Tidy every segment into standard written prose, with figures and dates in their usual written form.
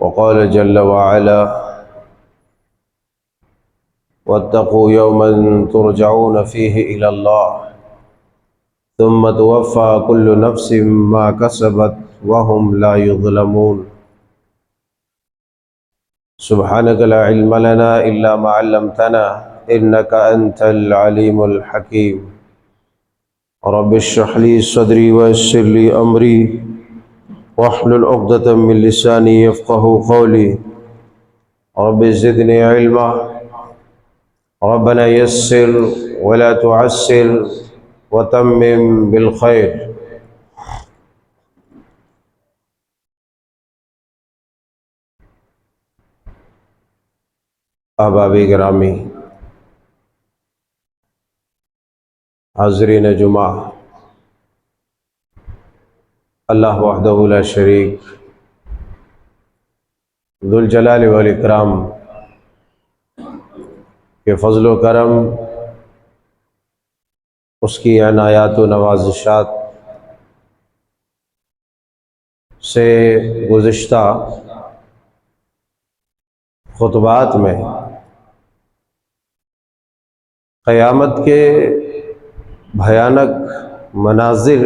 وقال جل وعلا واتقوا يوما ترجعون فيه إلى الله ثم توفى كل نفس ما كسبت وهم لا يظلمون سبحانك لا علم لنا إلا ما علمتنا إنك أنت العليم الحكيم رب اشرح لي صدري ويسر لي أمري واحلل عقدة من لساني يفقهوا قولي رب زدني علما ربنا يسر ولا تعسر وتمم بالخير۔ احباب گرامی، حاضرین جمعہ، اللہ وحدہ لا شریک ذوالجلال والاکرام کے فضل و کرم، اس کی عنایات و نوازشات سے گزشتہ خطبات میں قیامت کے بھیانک مناظر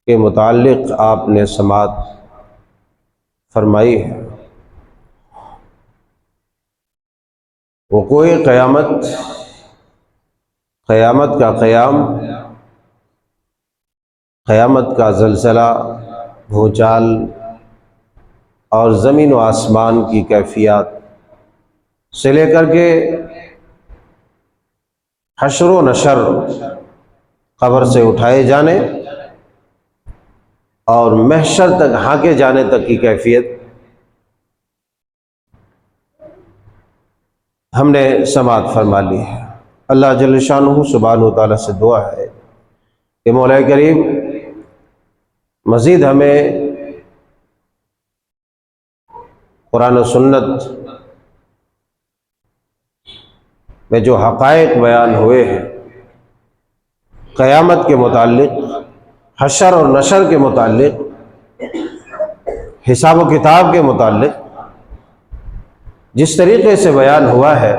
کے متعلق آپ نے سماعت فرمائی ہے۔ وقوع قیامت، قیامت کا قیام، قیامت کا زلزلہ، بھونچال اور زمین و آسمان کی کیفیات سے لے کر کے حشر و نشر، قبر سے اٹھائے جانے اور محشر تک ہانکے جانے تک کی کیفیت ہم نے سماعت فرما لی ہے۔ اللہ جل شانہ سبحانہ تعالیٰ سے دعا ہے کہ مولا کریم مزید ہمیں قرآن و سنت میں جو حقائق بیان ہوئے ہیں قیامت کے متعلق، حشر اور نشر کے متعلق، حساب و کتاب کے متعلق جس طریقے سے بیان ہوا ہے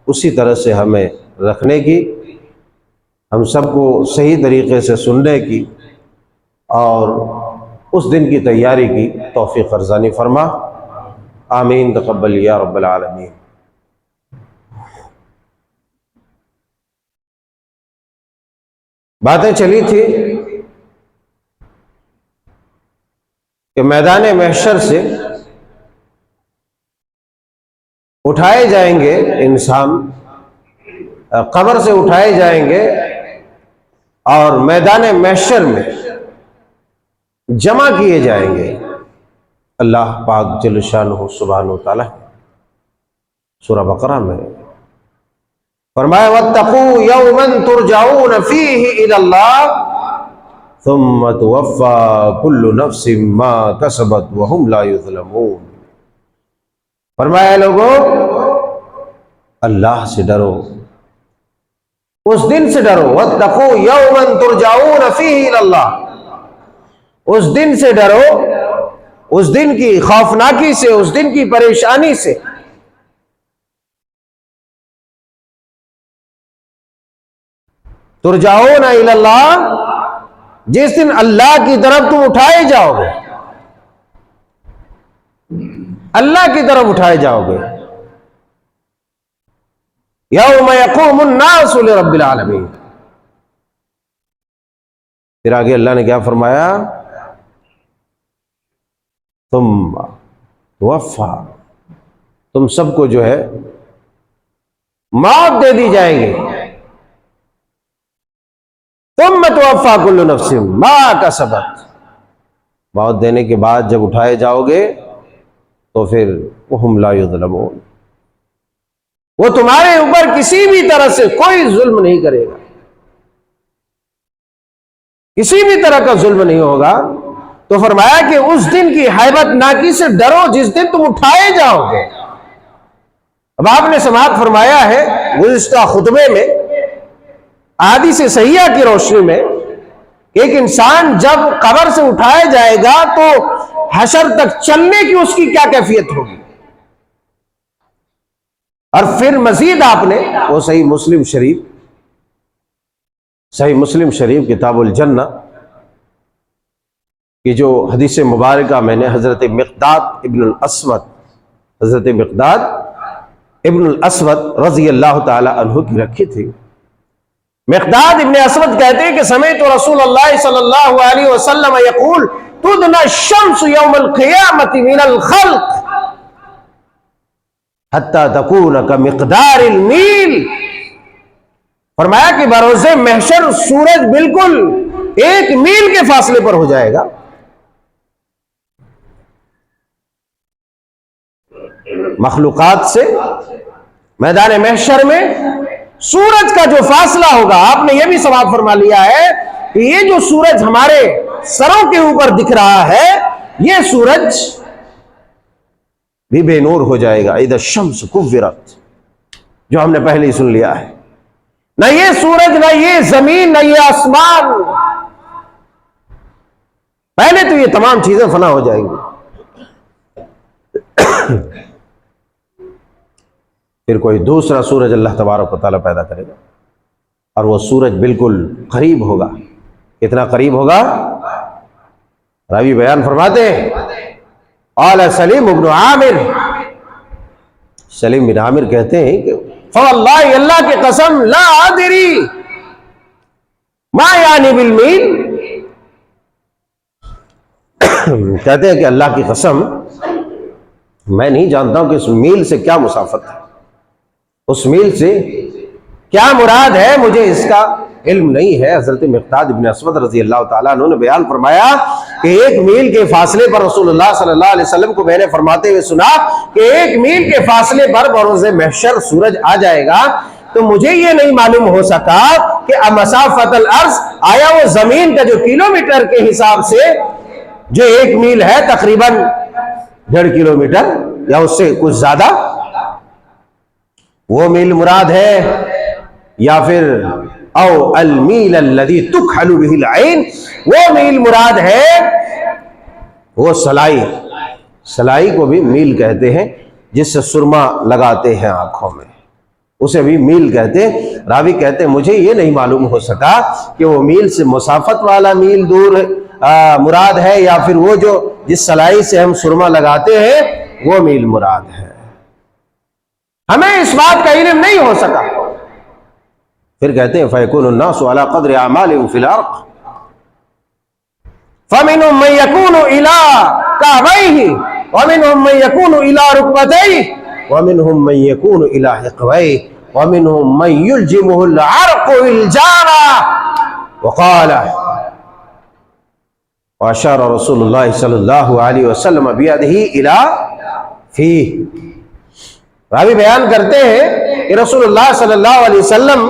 اسی طرح سے ہمیں رکھنے کی، ہم سب کو صحیح طریقے سے سننے کی اور اس دن کی تیاری کی توفیق ارزانی فرما، آمین تقبل یا رب العالمین۔ باتیں چلی تھی کہ میدان محشر سے اٹھائے جائیں گے انسان، قبر سے اٹھائے جائیں گے اور میدان محشر میں جمع کیے جائیں گے۔ اللہ پاک جل شانہ سبحانہ تعالیٰ سورہ بقرہ میں فرمایا واتقوا یوما ترجعون فیہ الی اللہ ثم توفی کل نفس ما کسبت وہم لا یظلمون۔ فرمایا لوگو اللہ سے ڈرو، اس دن سے ڈرو، واتقوا یوما ترجعون فیہ الی اللہ، اس دن سے ڈرو، اس دن کی خوفناکی سے، اس دن کی پریشانی سے۔ ترجعون الی اللہ، جس دن اللہ کی طرف تم اٹھائے جاؤ گے، اللہ کی طرف اٹھائے جاؤ گے۔ یوم یقوم الناس لرب العالمین۔ پھر آگے اللہ نے کیا فرمایا؟ ثم توفی، تم سب کو جو ہے موت دے دی جائے گی۔ ثم توفی کل نفس ما کسبت، موت دینے کے بعد جب اٹھائے جاؤ گے تو پھر وہم لا یظلمون، وہ تمہارے اوپر کسی بھی طرح سے کوئی ظلم نہیں کرے گا، کسی بھی طرح کا ظلم نہیں ہوگا۔ تو فرمایا کہ اس دن کی ہیبت ناکی سے ڈرو جس دن تم اٹھائے جاؤ گے۔ اب آپ نے سماعت فرمایا ہے گزشتہ خطبے میں احادیث صحیحہ کی روشنی میں کہ ایک انسان جب قبر سے اٹھایا جائے گا تو حشر تک چلنے کی اس کی کیا کیفیت ہوگی۔ اور پھر مزید آپ نے وہ صحیح مسلم شریف کتاب الجنہ کی جو حدیث مبارکہ میں نے حضرت مقداد ابن الاسود رضی اللہ تعالی عنہ کی رکھی تھی۔ مقداد ابن اسود کہتے ہیں کہ سمعت رسول اللہ صلی اللہ علیہ وسلم یقول تدنی الشمس یوم القیامت من الخلق حتی تکون کمقدار المیل۔ فرمایا کہ بروز محشر سورج بالکل 1 میل کے فاصلے پر ہو جائے گا۔ مخلوقات سے میدان محشر میں سورج کا جو فاصلہ ہوگا، آپ نے یہ بھی ثواب فرما لیا ہے کہ یہ جو سورج ہمارے سروں کے اوپر دکھ رہا ہے، یہ سورج بھی بے نور ہو جائے گا۔ اذا الشمس کورت، جو ہم نے پہلے ہی سن لیا ہے۔ نہ یہ سورج، نہ یہ زمین، نہ یہ آسمان، پہلے تو یہ تمام چیزیں فنا ہو جائیں گی، پھر کوئی دوسرا سورج اللہ تبارک و تعالیٰ پیدا کرے گا، اور وہ سورج بالکل قریب ہوگا۔ کتنا قریب ہوگا؟ راوی بیان فرماتے ہیں قال سلیم بن عامر کہتے ہیں کہ فواللہ، اللہ کی قسم، لا ادری ما یعنی بالمیل، کہتے ہیں کہ اللہ کی قسم میں نہیں جانتا ہوں کہ اس میل سے کیا مسافت ہے، اس میل سے کیا مراد ہے، مجھے اس کا علم نہیں ہے۔ حضرت مقداد ابن اسود رضی اللہ تعالیٰ عنہ نے بیان فرمایا کہ 1 میل کے فاصلے پر رسول اللہ صلی اللہ علیہ وسلم کو میں نے فرماتے ہوئے سنا کہ 1 میل کے فاصلے پر بروز محشر سورج آ جائے گا، تو مجھے یہ نہیں معلوم ہو سکا کہ مسافت الارض، آیا وہ زمین کا جو کلومیٹر کے حساب سے جو 1 میل ہے تقریباً 1.5 کلومیٹر یا اس سے کچھ زیادہ، وہ میل مراد ہے، یا پھر او المیل الذی تکحل به العین، وہ میل مراد ہے، وہ سلائی کو بھی میل کہتے ہیں، جس سے سرما لگاتے ہیں آنکھوں میں، اسے بھی میل کہتے ہیں۔ راوی کہتے ہیں مجھے یہ نہیں معلوم ہو سکا کہ وہ میل سے مسافت والا میل دور مراد ہے، یا پھر وہ جو جس سلائی سے ہم سرما لگاتے ہیں وہ میل مراد ہے، ہمیں اس بات کا علم نہیں ہو سکا۔ پھر کہتے ہیں فَيَكُونُ النَّاسُ عَلَى قَدْرِ أَعْمَالِهِمْ فِي الْأَرْضِ فَمِنْهُمْ مَنْ يَكُونُ إِلَىٰ كَعْبَيْهِ وَمِنْهُمْ مَنْ يَكُونُ إِلَىٰ رُكْبَتَيْهِ وَمِنْهُمْ مَنْ يَكُونُ إِلَىٰ حِقْوَيْهِ وَمِنْهُمْ مَنْ يُلْجِمُهُ الْعَرْقُ وِالْجَانَ وَقَالَ وَأَشَارَ رسول اللہ صلی اللہ علیہ وسلم بِيَدِهِ إِلَىٰ فِيهِ۔ راوی بیان کرتے ہیں کہ رسول اللہ صلی اللہ علیہ وسلم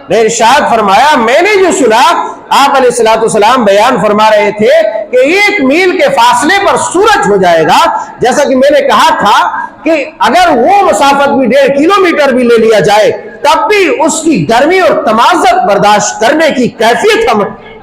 نے ارشاد فرمایا، میں نے جو سنا آپ علیہ السلام بیان فرما رہے تھے کہ 1 میل کے فاصلے پر سورج ہو جائے گا، جیسا کہ میں نے کہا تھا کہ اگر وہ مسافت بھی 1.5 کلومیٹر بھی لے لیا جائے تب بھی اس کی گرمی اور تمازت برداشت کرنے کی کیفیت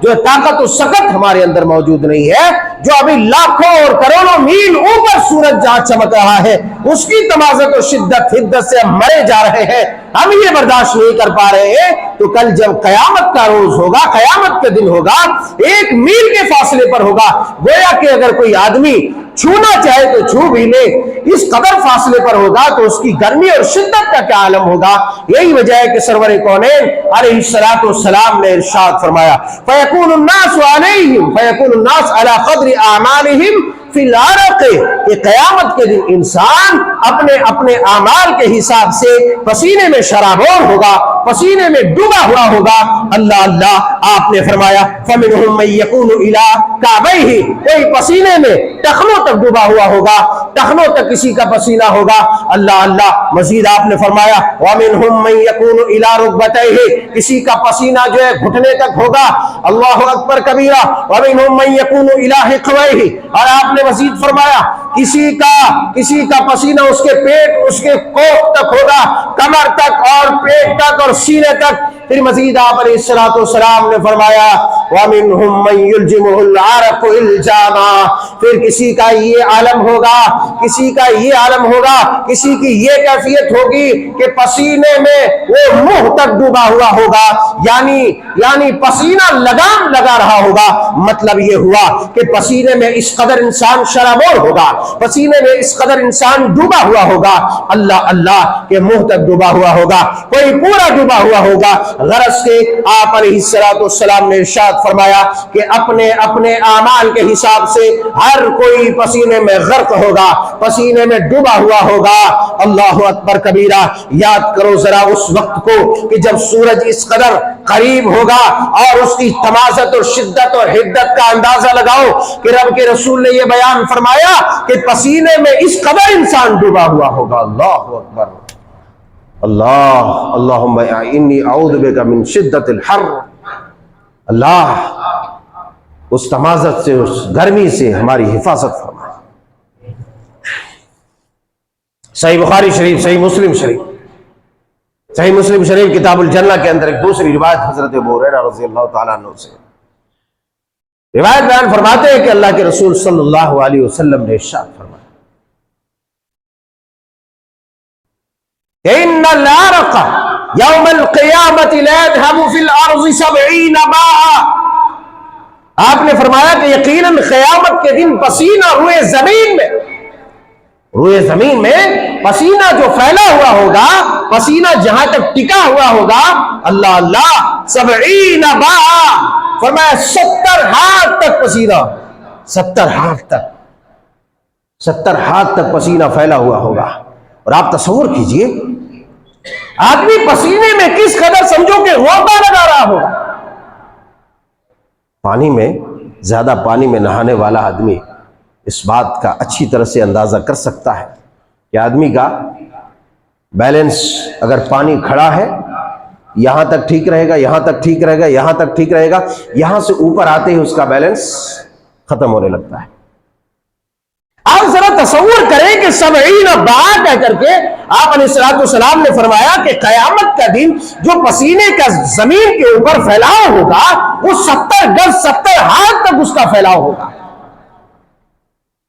جو طاقت و سکت ہمارے اندر موجود نہیں ہے، جو ابھی لاکھوں اور کروڑوں میل اوپر سورج جہاں چمک رہا ہے اس کی تمازت و شدت حدت سے ہم مرے جا رہے ہیں، ہم یہ برداشت نہیں کر پا رہے ہیں، تو کل جب قیامت کا روز ہوگا، قیامت کے دن ہوگا، 1 میل کے فاصلے پر ہوگا، گویا کہ اگر کوئی آدمی چھونا چاہے تو چھو بھی لے، اس قدر فاصلے پر ہوگا تو اس کی گرمی اور شدت کا کیا عالم ہوگا۔ یہی وجہ ہے کہ سرور کونین علیہ السلام نے ارشاد فرمایا فَيَكُونُ النَّاسُ عَلَيْهِمْ فَيَكُونُ النَّاسُ عَلَى قَدْرِ أَعْمَالِهِمْ فِي الْعَرَقِ، کہ قیامت کے دن انسان اپنے اعمال کے حساب سے پسینے میں شرابور ہوگا، پسینے میں ڈوبا ہوا ہوگا۔ اللہ اللہ، آپ نے فرمایا فَمِنْهُمْ مَنْ يَكُونُ إِلَىٰ كَعْبَيْهِ، کوئی پسینے میں ٹخنوں تک ڈوبا ہوا ہوگا، ٹخنوں تک کسی کا پسینہ ہوگا۔ اللہ اللہ، مزید آپ نے فرمایا وَمِنْهُمْ مَنْ يَكُونُ إِلَىٰ رُكْبَتَيْهِ، کسی کا پسینہ جو ہے گھٹنے تک ہوگا۔ اللہ اکبر کبیرہ۔ وَمِنْهُمْ مَنْ يَكُونُ إِلَىٰ حِقْوَيْهِ، اور آپ نے مزید فرمایا کسی کا پسینہ اس کے پیٹ، اس کے کوکھ تک ہوگا، کمر تک اور پیٹ تک اور سینے تک۔ پھر مزید آپ علیہ الصلوۃ والسلام نے فرمایا وَمِنْهُمْ مَنْ يُلْجِمُهُ الْعَرَقُ إِلْجَامًا، پھر کسی کا یہ عالم ہوگا، کسی کا یہ عالم ہوگا، کسی کی یہ کیفیت ہوگی کہ پسینے میں وہ منہ تک ڈوبا ہوا ہوگا، یعنی پسینہ لگام لگا رہا ہوگا۔ مطلب یہ ہوا کہ پسینے میں اس قدر انسان شرابور ہوگا، پسینے میں اس قدر انسان ڈوبا ہوا ہوگا، اللہ اللہ کے منہ تک ڈوبا ہوا ہوگا، کوئی پورا ڈوبا ہوا ہوگا۔ غرض کے آپ علیہ الصلوۃ والسلام نے ارشاد فرمایا کہ اپنے اپنے اعمال کے حساب سے ہر کوئی پسینے میں غرق ہوگا، پسینے میں ڈوبا ہوا ہوگا۔ اللہ اکبر کبیرہ۔ یاد کرو ذرا اس وقت کو کہ جب سورج اس قدر قریب ہوگا، اور اس کی تمازت اور شدت اور حدت کا اندازہ لگاؤ کہ رب کے رسول نے یہ بیان فرمایا کہ پسینے میں اس قدر انسان ڈوبا ہوا ہوگا۔ اللہ اکبر۔ اللہم انی اعوذ بک من شدت الحر، اللہ اس تمازت سے، اس گرمی سے ہماری حفاظت فرما۔ صحیح بخاری شریف، صحیح مسلم شریف، صحیح مسلم شریف کتاب الجنہ کے اندر ایک دوسری روایت حضرت ابو ہریرہ رضی اللہ تعالیٰ عنہ سے روایت بیان فرماتے ہیں کہ اللہ کے رسول صلی اللہ علیہ وسلم نے ارشاد فرمایا ان العرق یوم القیامت لا يذهب في الارض 70 باعا، آپ نے فرمایا کہ یقیناً قیامت کے دن پسینہ روئے زمین میں پسینہ جو پھیلا ہوا ہوگا، پسینہ جہاں تک ٹکا ہوا ہوگا، اللہ اللہ 70 باعا، فرمایا 70 ہاتھ تک پسینہ، 70 ہاتھ تک پسینہ پھیلا ہوا ہوگا۔ اور آپ تصور کیجئے آدمی پسینے میں کس قدر سمجھو کہ غوطہ لگا رہا ہوگا۔ پانی میں، زیادہ پانی میں نہانے والا آدمی اس بات کا اچھی طرح سے اندازہ کر سکتا ہے کہ آدمی کا بیلنس اگر پانی کھڑا ہے یہاں تک ٹھیک رہے گا، یہاں تک ٹھیک رہے گا، یہاں تک ٹھیک رہے گا، یہاں سے اوپر آتے ہی اس کا بیلنس ختم ہونے لگتا ہے۔ آپ ذرا تصور کریں کہ 70 باع کہہ کر کے آپ علیہ الصلوۃ والسلام نے فرمایا کہ قیامت کا دن جو پسینے کا زمین کے اوپر پھیلاؤ ہوگا وہ 70 گز 70 ہاتھ تک اس کا پھیلاؤ ہوگا۔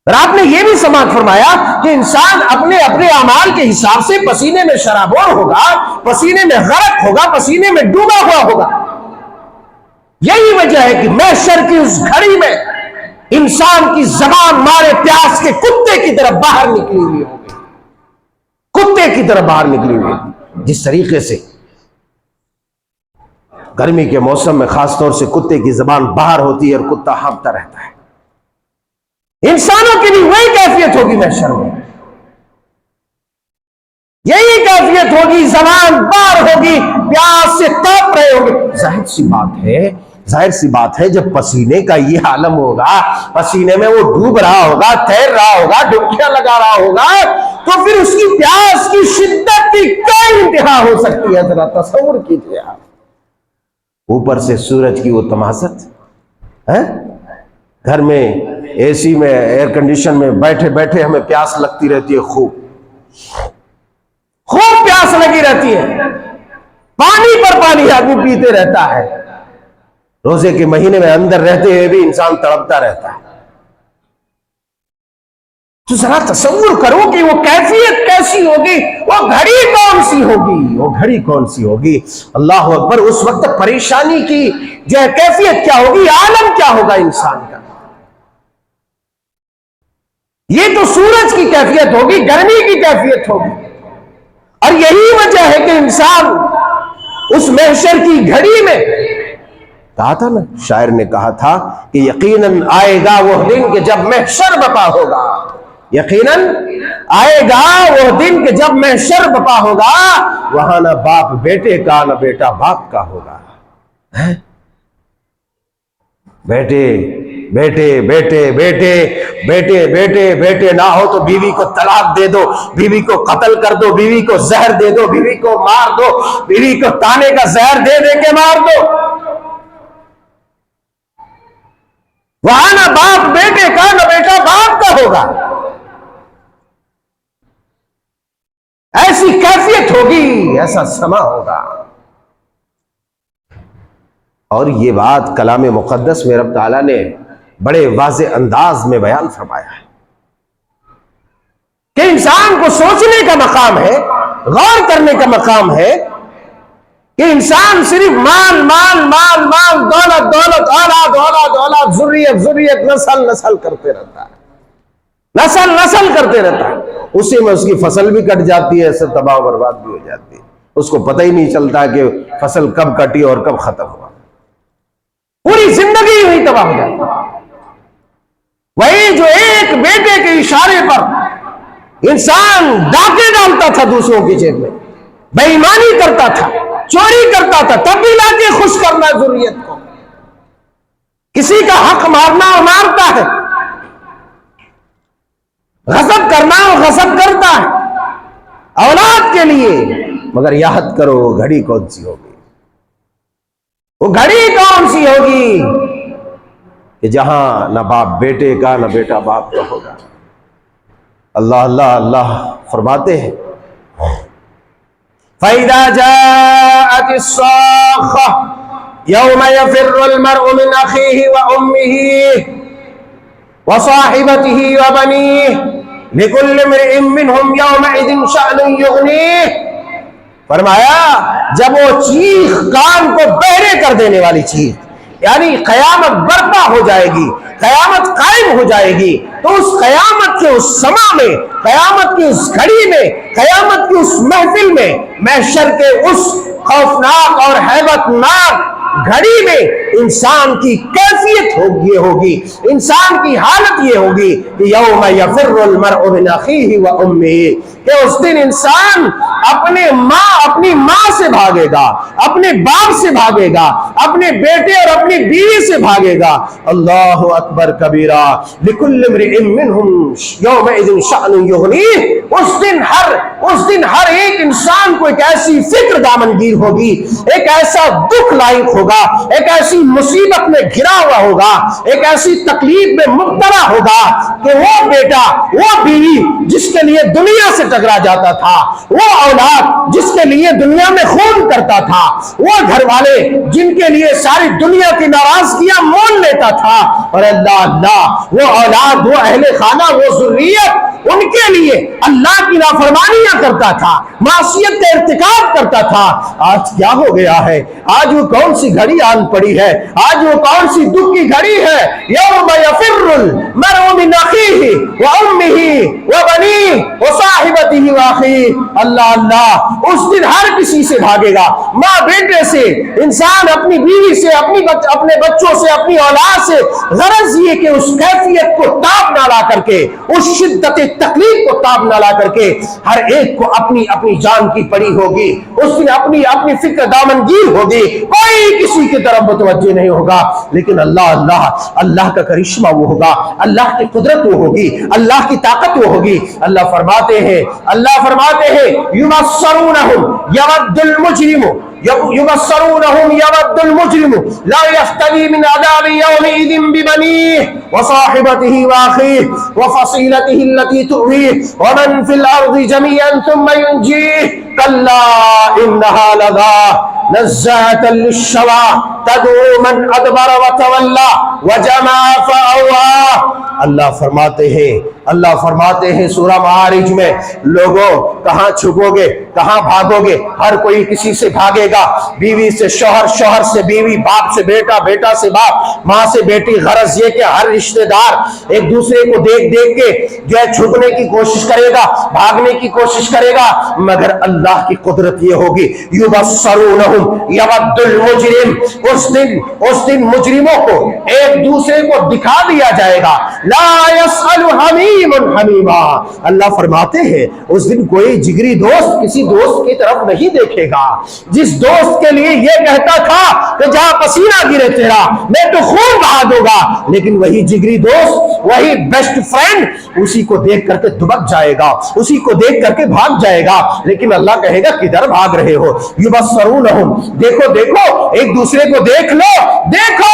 اور آپ نے یہ بھی سماعت فرمایا کہ انسان اپنے اپنے اعمال کے حساب سے پسینے میں شرابور ہوگا، پسینے میں غرق ہوگا، پسینے میں ڈوبا ہوا ہوگا۔ یہی وجہ ہے کہ محشر کی اس گھڑی میں انسان کی زبان مارے پیاس کے کتے کی طرف باہر نکلی ہوئی ہوگی، کتے کی طرف باہر نکلی ہوئی ہوگی۔ جس طریقے سے گرمی کے موسم میں خاص طور سے کتے کی زبان باہر ہوتی ہے اور کتا ہانپتا رہتا ہے، انسانوں کی بھی وہی کیفیت ہوگی محشر میں، یہی کیفیت ہوگی، زبان باہر ہوگی، پیاس سے تڑپ رہے ہوں گے۔ ظاہر سی بات ہے جب پسینے کا یہ عالم ہوگا، پسینے میں وہ ڈوب رہا ہوگا، تیر رہا ہوگا، ڈبکیاں لگا رہا ہوگا، تو پھر اس کی پیاس کی شدت کی کیا انتہا ہو سکتی ہے؟ ذرا تصور کیجیے آپ، اوپر سے سورج کی وہ تمازت، گھر میں اے سی میں، ایئر کنڈیشن میں بیٹھے بیٹھے ہمیں پیاس لگتی رہتی ہے، خوب پیاس لگی رہتی ہے، پانی پر پانی آدمی پیتے رہتا ہے، روزے کے مہینے میں اندر رہتے ہوئے بھی انسان تڑپتا رہتا ہے۔ تو ذرا تصور کرو کہ وہ کیفیت کیسی ہوگی، وہ گھڑی کون سی ہوگی، وہ گھڑی کون سی ہوگی۔ اللہ اکبر۔ اس وقت پریشانی کی جو کیفیت کیا ہوگی، عالم کیا ہوگا انسان کا۔ یہ تو سورج کی کیفیت ہوگی، گرمی کی کیفیت ہوگی، اور یہی وجہ ہے کہ انسان اس محشر کی گھڑی میں، کہا تھا نا، شاعر نے کہا تھا کہ یقیناً آئے گا وہ دن کہ جب محشر بپا ہوگا، یقیناً آئے گا وہ دن کہ جب محشر بپا ہوگا، وہاں نہ باپ بیٹے کا نہ بیٹا باپ کا ہوگا۔ بیٹے بیٹے بیٹے بیٹے بیٹے بیٹے بیٹے نہ ہو تو بیوی کو طلاق دے دو، بیوی کو قتل کر دو، بیوی کو زہر دے دو، بیوی کو مار دو، بیوی کو تانے کا زہر دے دے کے مار دو۔ وہاں نہ باپ بیٹے کا نہ بیٹا باپ کا ہوگا۔ ایسی کیفیت ہوگی، ایسا سما ہوگا۔ اور یہ بات کلام مقدس میں رب تعالیٰ نے بڑے واضح انداز میں بیان فرمایا ہے کہ انسان کو سوچنے کا مقام ہے، غور کرنے کا مقام ہے کہ انسان صرف مال مال مال مال، دولت دولت، اولاد اولاد اولاد، ذریت ذریت، نسل نسل کرتے رہتا ہے، نسل نسل کرتے رہتا ہے، اسی میں اس کی فصل بھی کٹ جاتی ہے، ایسے تباہ و برباد بھی ہو جاتی ہے، اس کو پتہ ہی نہیں چلتا کہ فصل کب کٹی اور کب ختم ہوا، پوری زندگی ہوئی تباہ ہو جاتی ہے۔ وہی جو ایک بیٹے کے اشارے پر انسان ڈاکے ڈالتا تھا دوسروں کی جیب میں، بے ایمانی کرتا تھا، چوری کرتا تھا، تب بھی لا کے خوش کرنا ذریت کو، کسی کا حق مارنا وہ مارتا ہے، غصب کرنا وہ غصب کرتا ہے اولاد کے لیے، مگر یاد کرو وہ گھڑی کون سی ہوگی، وہ گھڑی کون سی ہوگی کہ جہاں نہ باپ بیٹے کا نہ بیٹا باپ کا ہوگا۔ اللہ اللہ اللہ فرماتے ہیں فَإِذَا جَاءَتِ الصَّاخَّةُ يَوْمَ يَفِرُّ الْمَرْءُ مِنْ أَخِيهِ وَأُمِّهِ وَصَاحِبَتِهِ وَبَنِيهِ لِكُلِّ امْرِئٍ مِّنْهُمْ يَوْمَئِذٍ شَأْنٌ يُغْنِيهِ، فرمایا جب وہ چیخ کان کو بہرے کر دینے والی چیخ، یعنی قیامت برپا ہو جائے گی، قیامت قائم ہو جائے گی، تو اس قیامت کے اس سما میں، قیامت کی اس گھڑی میں، قیامت کی اس محفل میں، محشر کے اس خوفناک اور ہیبت ناک گھڑی میں انسان کی کیفیت یہ ہوگی، انسان کی حالت یہ ہوگی کہ یوم یفر المرء من اخیہ و امہ، کہ اس دن انسان اپنی ماں سے بھاگے گا، اپنے باپ سے بھاگے گا، اپنے بیٹے اور اپنی بیوی سے بھاگے گا۔ اللہ اکبر کبیرہ، لکل امرئ منہم یومئذ شأن یغنیہ، اس دن ہر ایک انسان کو ایک ایسی فکر دامنگیر ہوگی، ایک ایسا دکھ لاحق ہوگا، ایک ایسی مصیبت میں گھرا ہوا ہوگا، ایک ایسی تکلیف میں مبتلا ہوگا کہ وہ بیٹا، وہ بیوی جس کے لیے دنیا سے ٹکرا جاتا تھا، وہ اولاد جس کے لیے دنیا میں خون کرتا تھا، وہ گھر والے جن کے لیے ساری دنیا کی ناراضگیاں مول لیتا تھا، اور اللہ وہ اولاد، وہ اہل خانہ، وہ ذریت ان کے لیے اللہ کی نافرمانیاں کرتا تھا، معصیت کا ارتکاب کرتا تھا۔ آج کیا ہو گیا ہے؟ آج وہ کون سی گھڑی آن پڑی ہے؟ آج وہ کون سی دکھ کی گھڑی ہے؟ یوم یفر المرء من اخیہ وامہ وبنیہ وصاحبتہ واخیہ، اللہ اللہ اس دن ہر کسی سے بھاگے گا، ماں بیٹے سے، انسان اپنی بیوی سے، اپنے بچوں سے، اپنی اولاد سے، غرض یہ کہ اس کیفیت کو تاب نہ لا کر کے، اس شدت تکلیف کو تاب نہ لا کر کے، ہر ایک کو اپنی اپنی جان کی پڑی ہوگی، اس دن اپنی فکر دامنگیر ہوگی، کوئی کسی کی طرف متوجہ نہیں ہوگا، لیکن اللہ کا کرشمہ وہ ہوگا، اللہ کی قدرت وہ ہوگی، اللہ کی طاقت وہ ہوگی۔ اللہ فرماتے ہیں یبصرونہم یود المجرم يبصرونهم يود المجرم لا يفتدي من عذاب يومئذ ببنيه وصاحبته واخيه وفصيلته التي تؤويه ومن في الارض جميعا ثم ينجيه كلا انها لظى نزاعة للشوى تدعو من ادبر وتولى وجمع فأوعى۔ اللہ فرماتے ہیں سورہ معارج میں، لوگوں کہاں چھپو گے، کہاں بھاگو گے؟ ہر کوئی کسی سے بھاگے گا، بیوی سے شوہر، شوہر سے بیوی، باپ سے بیٹا، بیٹا سے باپ، ماں سے بیٹی۔ غرض یہ کہ ہر رشتہ دار ایک دوسرے کو دیکھ کے جو ہے چھپنے کی کوشش کرے گا، بھاگنے کی کوشش کرے گا، مگر اللہ کی قدرت یہ ہوگی یبصرونہم یود المجرم، اس دن مجرموں کو ایک دوسرے کو دکھا دیا جائے گا، لا يسأل حمیم حمیما۔ اللہ فرماتے ہیں اس دن کوئی جگری دوست کسی دوست کی طرف نہیں دیکھے گا، جس دوست کے لیے یہ کہتا تھا کہ جہاں پسینہ گرے تیرا میں تو خون بہا دوں گا، لیکن وہی جگری دوست، وہی بیسٹ فرینڈ اسی کو دیکھ کر کے دبک جائے گا، اسی کو دیکھ کر کے بھاگ جائے گا، لیکن اللہ کہے گا کدھر بھاگ رہے ہو؟ یبصرونہم بعضهم، دیکھو دیکھو ایک دوسرے کو دیکھ لو، دیکھو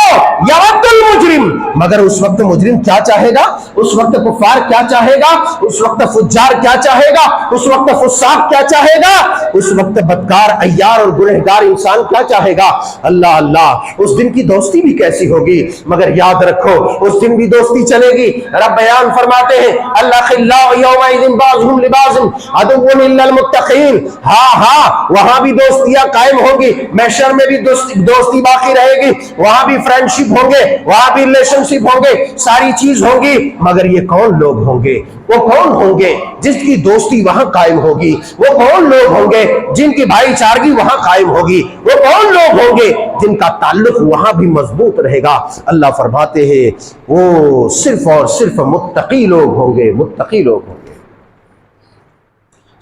یود المجرم، مگر اس وقت مجرم کیا چاہے گا، اس وقت کفار کیا چاہے گا، اس وقت فجار کیا چاہے گا، اس وقت فساق کیا چاہے گا، اس وقت بدکار عیار اور گنہگار انسان کیا چاہے گا۔ اللہ اللہ، اس دن کی دوستی بھی کیسی ہوگی، مگر یاد رکھو اس دن بھی دوستی چلے گی۔ رب بیان فرماتے ہیں الاخلاء یومئذ بعضهم لبعض عدو الا المتقین، ہاں ہاں وہاں بھی دوستیاں قائم ہوں گی، محشر میں بھی دوستی باقی رہے گی، وہاں بھی فرینڈشپ ہوں گے، وہاں بھی ریلیشن شپ ہوں گے، ساری چیز ہوں گی، مگر یہ کون لوگ ہوں گے، وہ کون ہوں گے جس کی دوستی وہاں قائم ہوگی، وہ کون لوگ ہوں گے جن کی بھائی چارگی وہاں قائم ہوگی، وہ کون لوگ ہوں گے جن کا تعلق وہاں بھی مضبوط رہے گا۔ اللہ فرماتے ہیں وہ صرف اور صرف متقی لوگ ہوں گے، متقی لوگ ہوں گے،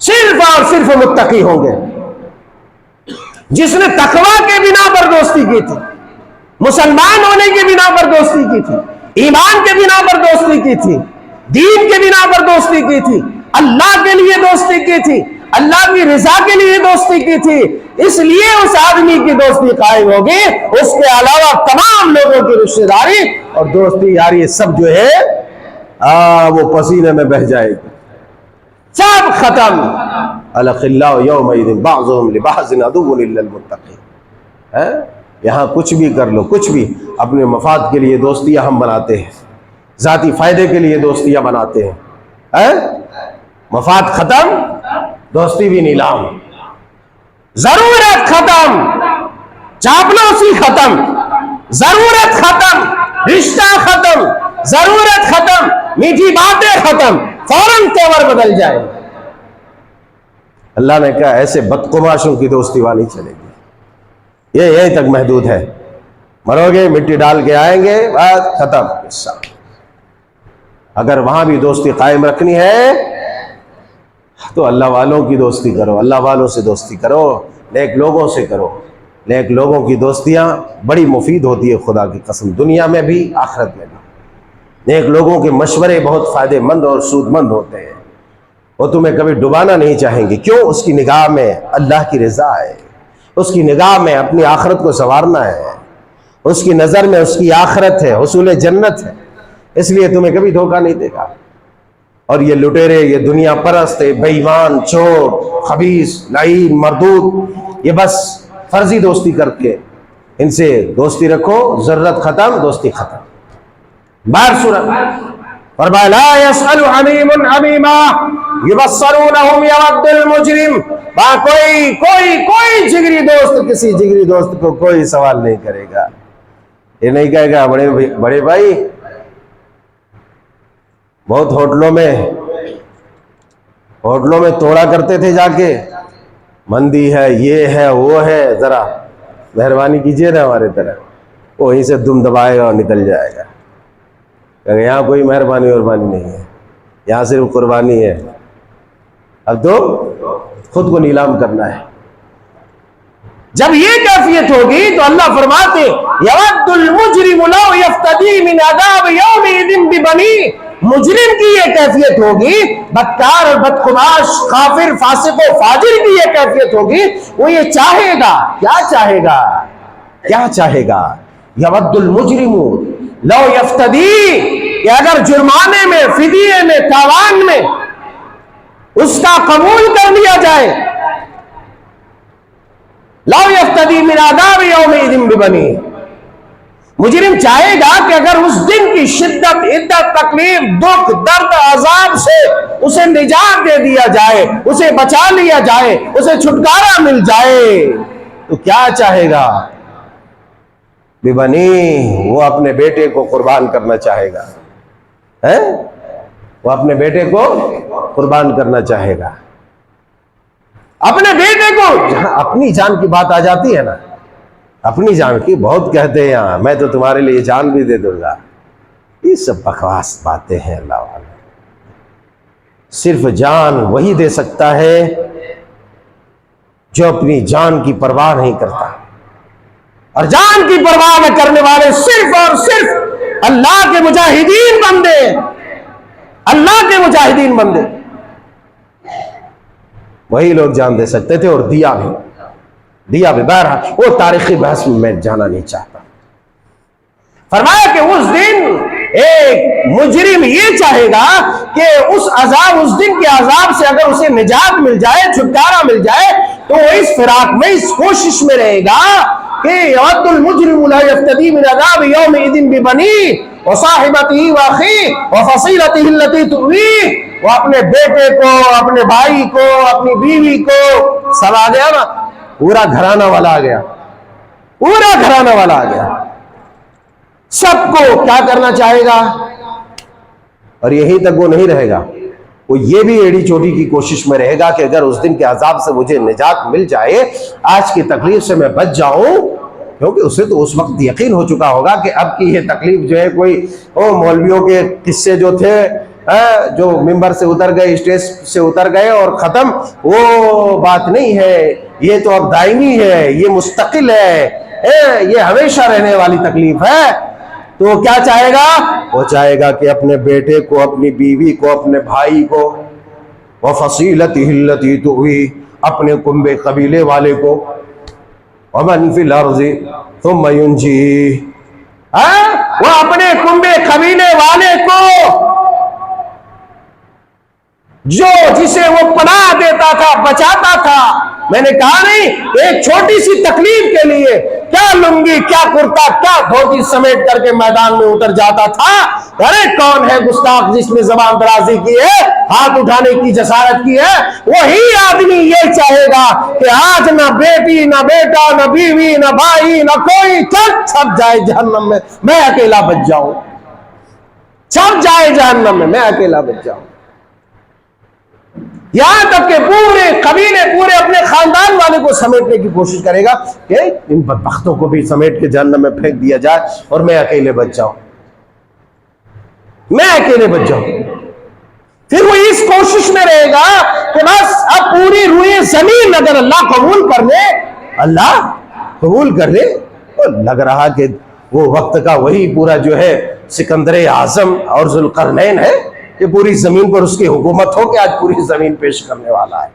صرف اور صرف متقی ہوں گے۔ جس نے تقوی کے بنا پر دوستی کی تھی، مسلمان ہونے کے بنا پر دوستی کی تھی، ایمان کے بنا پر دوستی کی تھی، دین کے بنا پر دوستی کی تھی، اللہ کے لیے دوستی کی تھی، اللہ کی رضا کے لیے دوستی کی تھی، اس لیے اس آدمی کی دوستی قائم ہوگی، اس کے علاوہ تمام لوگوں کی رشتہ داری اور دوستی یاری سب جو ہے وہ پسینے میں بہہ جائے گی، سب ختم۔ الاخلاء یومئذ بعضهم لبعض عدو الا المتقین۔ یہاں کچھ بھی کر لو، کچھ بھی، اپنے مفاد کے لیے دوستیاں ہم بناتے ہیں، ذاتی فائدے کے لیے دوستیاں بناتے ہیں، مفاد ختم، دوستی بھی نیلام، ضرورت ختم، چاپلوسی ختم، ضرورت ختم، رشتہ ختم، ضرورت ختم، میٹھی باتیں ختم، فوراً تیور بدل جائے۔ اللہ نے کہا ایسے بدقماشوں کی دوستی وہاں نہیں چلے گی، یہ یہیں تک محدود ہے، مرو گے مٹی ڈال کے آئیں گے، بس ختم قصہ۔ اگر وہاں بھی دوستی قائم رکھنی ہے تو اللہ والوں کی دوستی کرو، اللہ والوں سے دوستی کرو، نیک لوگوں سے کرو۔ نیک لوگوں کی دوستیاں بڑی مفید ہوتی ہے، خدا کی قسم، دنیا میں بھی آخرت میں بھی۔ نیک لوگوں کے مشورے بہت فائدے مند اور سود مند ہوتے ہیں، وہ تمہیں کبھی ڈبانا نہیں چاہیں گے، کیوں؟ اس کی نگاہ میں اللہ کی رضا ہے، اس کی نگاہ میں اپنی آخرت کو سنوارنا ہے، اس کی نظر میں اس کی آخرت ہے، حصول جنت ہے، اس لیے تمہیں کبھی دھوکہ نہیں دے گا۔ اور یہ لٹیرے، یہ دنیا پرست، بے ایمان، چور، خبیث، لعین، مردود، یہ بس فرضی دوستی کر کے ان سے دوستی رکھو، ضرورت ختم، دوستی ختم۔ باہر سورت فرمایا لا يسأل حمیم حمیما یبصرونہم یود المجرم، کوئی جگری دوست کسی جگری دوست کو کوئی سوال نہیں کرے گا، یہ نہیں کہے گا بڑے بھائی بہت ہوٹلوں میں توڑا کرتے تھے جا کے، مندی ہے، یہ ہے، وہ ہے، ذرا مہربانی کیجئے نا ہمارے طرح، وہیں سے دم دبائے گا اور نکل جائے گا، کہ یہاں کوئی مہربانی نہیں ہے، یہاں صرف قربانی ہے، اب تو خود کو نیلام کرنا ہے۔ جب یہ کیفیت ہوگی تو اللہ فرماتے یود المجرم لو یفتدی من عذاب یومئذ ببنی، مجرم کی یہ کیفیت ہوگی، بدکار اور بدخماش، کافر، فاسق و فاجر کی یہ کیفیت ہوگی، وہ یہ چاہے گا، کیا چاہے گا، یود المجرم لو یفتدی، کہ اگر جرمانے میں، فدیے میں، تاوان میں اس کا قبول کر لیا جائے، لو یفتدی من عذاب یومئذ ببنی، مجرم چاہے گا کہ اگر اس دن کی شدت، عدت، تکلیف، دکھ، درد، عذاب سے اسے نجات دے دیا جائے، اسے بچا لیا جائے، اسے چھٹکارا مل جائے، تو کیا چاہے گا؟ ببنی، وہ اپنے بیٹے کو قربان کرنا چاہے گا، وہ اپنے بیٹے کو قربان کرنا چاہے گا، اپنے بیٹے کو۔ جہاں اپنی جان کی بات آ جاتی ہے نا، اپنی جان کی، بہت کہتے ہیں یہاں میں تو تمہارے لیے جان بھی دے دوں گا، یہ سب بکواس باتیں ہیں۔ اللہ والا، صرف جان وہی دے سکتا ہے جو اپنی جان کی پرواہ نہیں کرتا، اور جان کی پرواہ نہ کرنے والے صرف اور صرف اللہ کے مجاہدین بندے، اللہ کے مجاہدین بندے، وہی لوگ جان دے سکتے تھے، اور دیا بھی۔ دیا بھی بہرحال وہ تاریخی بحث میں جانا نہیں چاہتا. فرمایا کہ اس دن ایک مجرم یہ چاہے گا کہ اس دن کے عذاب سے اگر اسے نجات مل جائے، چھٹکارا مل جائے، تو وہ اس فراق میں، اس کوشش میں رہے گا کہ یود المجرم لا یفتدی من عذاب یومئذ ببنیہ وصاحبتہ واخیہ وفصیلتہ التی تؤویہ. وہ اپنے بیٹے کو، اپنے بھائی کو، اپنی بیوی کو، سب آ گیا نا، پورا گھرانہ والا آ گیا، پورا گھرانہ والا آ گیا. سب کو کیا کرنا چاہے گا، اور یہیں تک وہ نہیں رہے گا، وہ یہ بھی ایڑی چوٹی کی کوشش میں رہے گا کہ اگر اس دن کے عذاب سے مجھے نجات مل جائے، آج کی تکلیف سے میں بچ جاؤں، کیونکہ اسے تو اس وقت یقین ہو چکا ہوگا کہ اب کی یہ تکلیف جو ہے کوئی مولویوں کے قصے جو تھے، جو ممبر سے اتر گئے، اسٹیج سے اتر گئے اور ختم، وہ بات نہیں ہے. یہ تو اب دائمی ہے، یہ مستقل ہے، یہ ہمیشہ رہنے والی تکلیف ہے. تو وہ کیا چاہے گا؟ وہ چاہے گا کہ اپنے بیٹے کو، اپنی بیوی کو، اپنے بھائی کو، وَفَصِيلَتِهِ الَّتِي تُؤْوِيهِ، اپنے کنبے قبیلے والے کو، وَمَنْ فِي الْأَرْضِ ثُمَّ يُنْجِيهِ، وہ اپنے کنبے قبیلے والے کو جسے وہ پناہ دیتا تھا، بچاتا تھا. میں نے کہا نہیں، ایک چھوٹی سی تکلیف کے لیے کیا لنگی، کیا کرتا، کیا دھوتی سمیٹ کر کے میدان میں اتر جاتا تھا. ارے کون ہے گستاخ جس نے زبان درازی کی ہے، ہاتھ اٹھانے کی جسارت کی ہے؟ وہی آدمی یہ چاہے گا کہ آج نہ بیٹی، نہ بیٹا، نہ بیوی، نہ بھائی، نہ کوئی، سب جائے جہنم میں اکیلا بچ جاؤں. سب جائے جہنم میں اکیلا بچ جاؤں. یہاں تک کہ پورے قبیلے، پورے اپنے خاندان والے کو سمیٹنے کی کوشش کرے گا کہ ان بدبختوں کو بھی سمیٹ کے جہنم میں پھینک دیا جائے اور میں اکیلے بچ جاؤں، میں اکیلے بچ جاؤں. پھر وہ اس کوشش میں رہے گا کہ بس اب پوری روئے زمین اگر اللہ قبول کر لے، اللہ قبول کر لے. اور لگ رہا کہ وہ وقت کا وہی پورا جو ہے سکندر اعظم اور ذوالقرنین ہے کہ پوری زمین پر اس کی حکومت ہو کہ آج پوری زمین پیش کرنے والا ہے.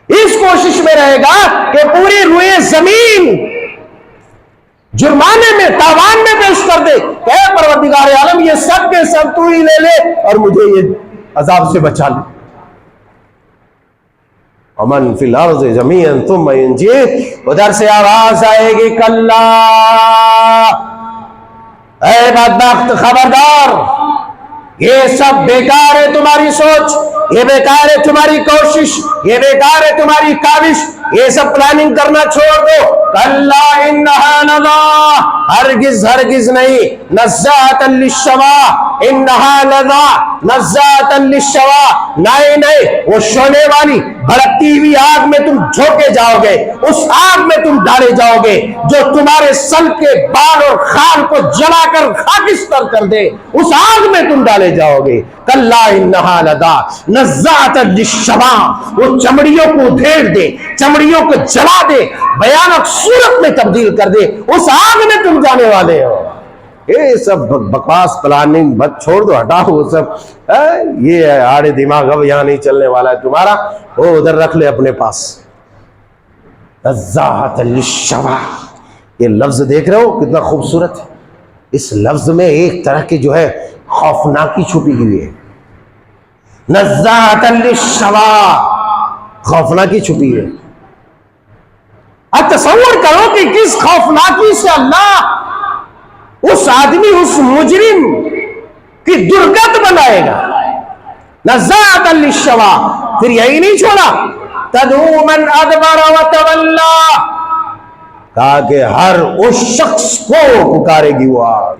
اس کوشش میں رہے گا کہ پوری روئے زمین جرمانے میں، تاوان میں پیش کر دے کہ اے پروردگار عالم، یہ سب کے سب تو ہی لے لے اور مجھے یہ عذاب سے بچا لے. وَمَنْ فِي الْأَرْضِ جَمِيعًا ثُمَّ يُنْجِيهِ. ادھر سے آواز آئے گی، کلا، اے بدبخت خبردار، یہ سب بیکار ہے تمہاری سوچ، یہ بیکار ہے تمہاری کوشش، یہ بیکار ہے تمہاری کاوش، یہ سب پلاننگ کرنا چھوڑ دو. کلا انہا لظی، ہرگز ہرگز نہیں، نزاعۃ للشویٰ، انہا لظی نزاعۃ للشویٰ، نہیں نہیں، وہ شعلے والی بھڑکتی ہوئی آگ میں تم جھونکے جاؤ گے، اس آگ میں تم ڈالے جاؤ گے جو تمہارے سر کے بال اور خال کو جلا کر خاکستر کر دے، اس آگ میں تم ڈالے جاؤ گے. کلا انہا لظی نزاعۃ للشویٰ، وہ چمڑیوں کو ادھیڑ دے، چمڑیوں کو جلا دے، بھیانک صورت میں تبدیل کر دے، اس آگ میں تم جانے والے ہو. یہ سب بکواس پلاننگ بس چھوڑ دو، ہٹاؤ وہ سب. یہ آڑے دماغ اب یہاں نہیں چلنے والا ہے تمہارا، وہ ادھر رکھ لے اپنے پاس. نزاعۃ للشویٰ، یہ لفظ دیکھ رہے ہو کتنا خوبصورت ہے. اس لفظ میں ایک طرح کی جو ہے خوفناکی چھپی ہوئی ہے. نزاعۃ للشویٰ، خوفناکی چھپی ہے. اب تصور کرو کہ کس خوفناکی سے اللہ اس آدمی، اس مجرم کی درگت بنائے گا. نزاعۃ للشویٰ. پھر یہی نہیں چھوڑا، تدعو من ادبر وتولی، کہا کہ ہر اس شخص کو پکارے گی وہ آگ،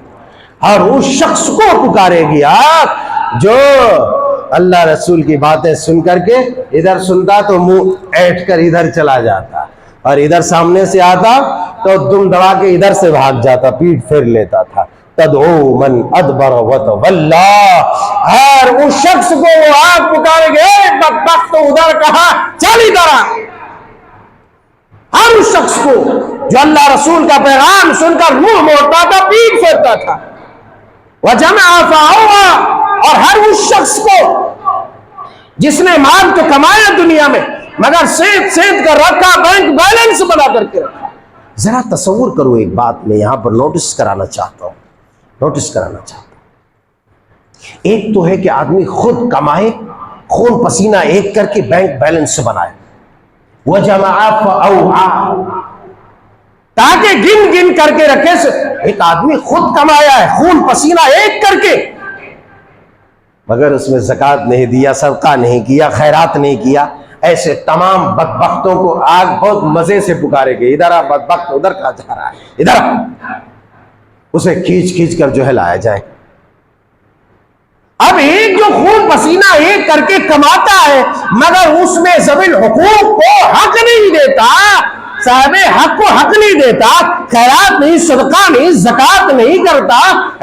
ہر اس شخص کو پکارے گی آگ جو اللہ رسول کی باتیں سن کر کے ادھر سنتا تو منہ ایٹھ کر ادھر چلا جاتا، اور ادھر سامنے سے آتا تو دم دبا کے ادھر سے بھاگ جاتا، پیٹ پھیر لیتا تھا. تدعو من ادبر وتولی، ہر اس شخص کو وہ آگ پکارے گے، بدبخت ادھر کہا، چل ادھر آ. ہر اس شخص کو جو اللہ رسول کا پیغام سن کر منہ موڑتا تھا، پیٹ پھیرتا تھا. وجمع فاوعى، اور ہر اس شخص کو جس نے مال تو کمایا دنیا میں مگر سیدھ کر رکھا، بینک بیلنس بنا کر کے رکھا۔ ذرا تصور کرو، ایک بات میں یہاں پر نوٹس کرانا چاہتا ہوں، ایک تو ہے کہ آدمی خود کمائے، خون پسینہ ایک کر کے بینک بیلنس بنائے، وَجَمَعَ فَأَوْعَى، تاکہ گن گن کر کے رکھے۔ ایک آدمی خود کمایا ہے خون پسینہ ایک کر کے، مگر اس میں زکوٰۃ نہیں دیا، صدقہ نہیں کیا، خیرات نہیں کیا۔ ایسے تمام بدبختوں کو آگ بہت مزے سے پکارے گی، ادھر آ بدبخت، ادھر کہاں جا رہا ہے، ادھر آ، اسے کھینچ کھینچ کر جو ہے لایا جائے۔ اب ایک جو خون پسینہ ایک کر کے کماتا ہے مگر اس میں ذوی الحقوق کو حق نہیں دیتا، صاحب حق کو حق نہیں دیتا، خیرات نہیں، صدقہ نہیں، زکوٰۃ نہیں کرتا،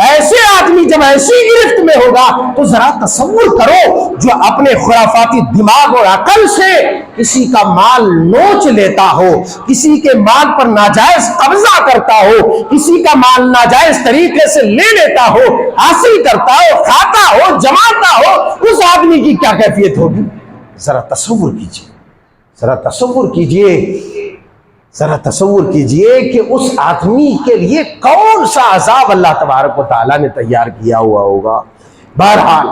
ایسے آدمی جب ایسی گرفت میں ہوگا تو ذرا تصور کرو، جو اپنے خرافاتی دماغ اور عقل سے کسی کا مال نوچ لیتا ہو، کسی کے مال پر ناجائز قبضہ کرتا ہو، کسی کا مال ناجائز طریقے سے لے لیتا ہو، حاصل کرتا ہو، کھاتا ہو، جماتا ہو، اس آدمی کی کیا کیفیت ہوگی؟ ذرا تصور کیجئے، ذرا تصور کیجئے، ذرا تصور کیجئے کہ اس آدمی کے لیے کون سا عذاب اللہ تبارک و تعالیٰ نے تیار کیا ہوا ہوگا۔ بہرحال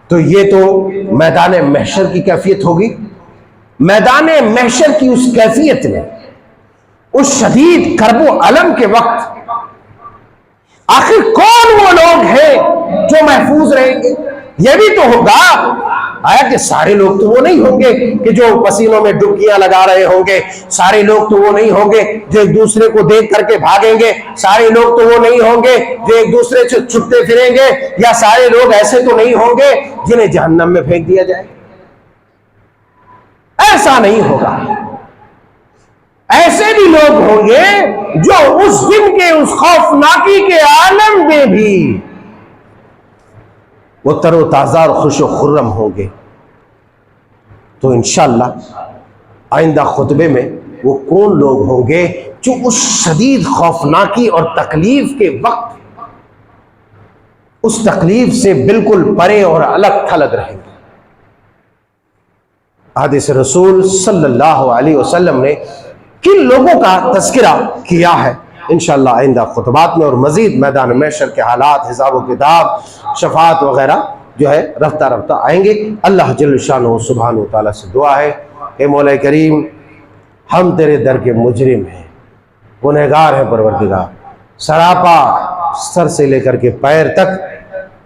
تو یہ تو میدان محشر کی کیفیت ہوگی۔ میدان محشر کی اس کیفیت میں، اس شدید کرب و الم کے وقت، آخر کون وہ لوگ ہیں جو محفوظ رہیں گے؟ یہ بھی تو ہوگا آیا کہ سارے لوگ تو وہ نہیں ہوں گے کہ جو پسینوں میں ڈبکیاں لگا رہے ہوں گے، سارے لوگ تو وہ نہیں ہوں گے جو ایک دوسرے کو دیکھ کر کے بھاگیں گے، سارے لوگ تو وہ نہیں ہوں گے جو ایک دوسرے سے چھپتے پھریں گے، یا سارے لوگ ایسے تو نہیں ہوں گے جنہیں جہنم میں پھینک دیا جائے۔ ایسا نہیں ہوگا، ایسے بھی لوگ ہوں گے جو اس دن کے اس خوفناکی کے عالم میں بھی وہ تر و تازہ اور خوش و خرم ہوں گے۔ تو انشاءاللہ آئندہ خطبے میں وہ کون لوگ ہوں گے جو اس شدید خوفناکی اور تکلیف کے وقت اس تکلیف سے بالکل پرے اور الگ تھلگ رہیں گے۔ حدیث رسول صلی اللہ علیہ وسلم نے کن لوگوں کا تذکرہ کیا ہے، انشاءاللہ آئندہ خطبات میں اور مزید میدان محشر کے حالات، حساب و کتاب، شفاعت وغیرہ جو ہے رفتہ رفتہ آئیں گے۔ اللہ جل شانہ سبحانہ و تعالیٰ سے دعا ہے، اے مولا کریم، ہم تیرے در کے مجرم ہیں، گنہگار ہیں پروردگار، سراپا سر سے لے کر کے پیر تک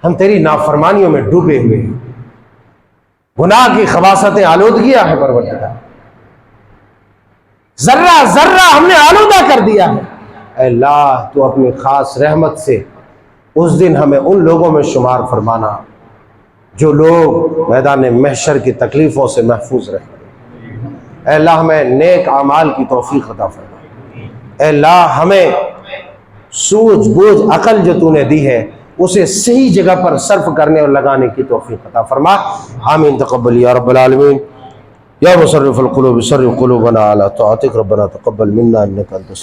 ہم تیری نافرمانیوں میں ڈوبے ہوئے ہیں، گناہ کی خباثتیں آلودگیاں ہیں پروردگار، ذرہ ذرہ ہم نے آلودہ کر دیا ہے۔ اے اللہ تو اپنی خاص رحمت سے اس دن ہمیں ان لوگوں میں شمار فرمانا جو لوگ میدان محشر کی تکلیفوں سے محفوظ رہیں۔ اے اللہ ہمیں نیک اعمال کی توفیق عطا فرما۔ اے اللہ ہمیں سوجھ بوجھ عقل جو تو نے دی ہے اسے صحیح جگہ پر صرف کرنے اور لگانے کی توفیق عطا فرما۔ آمین تقبل یا رب العالمین۔ یا مصرف القلوب صرف قلوبنا علی طاعتک، ربنا تقبل منا انک انت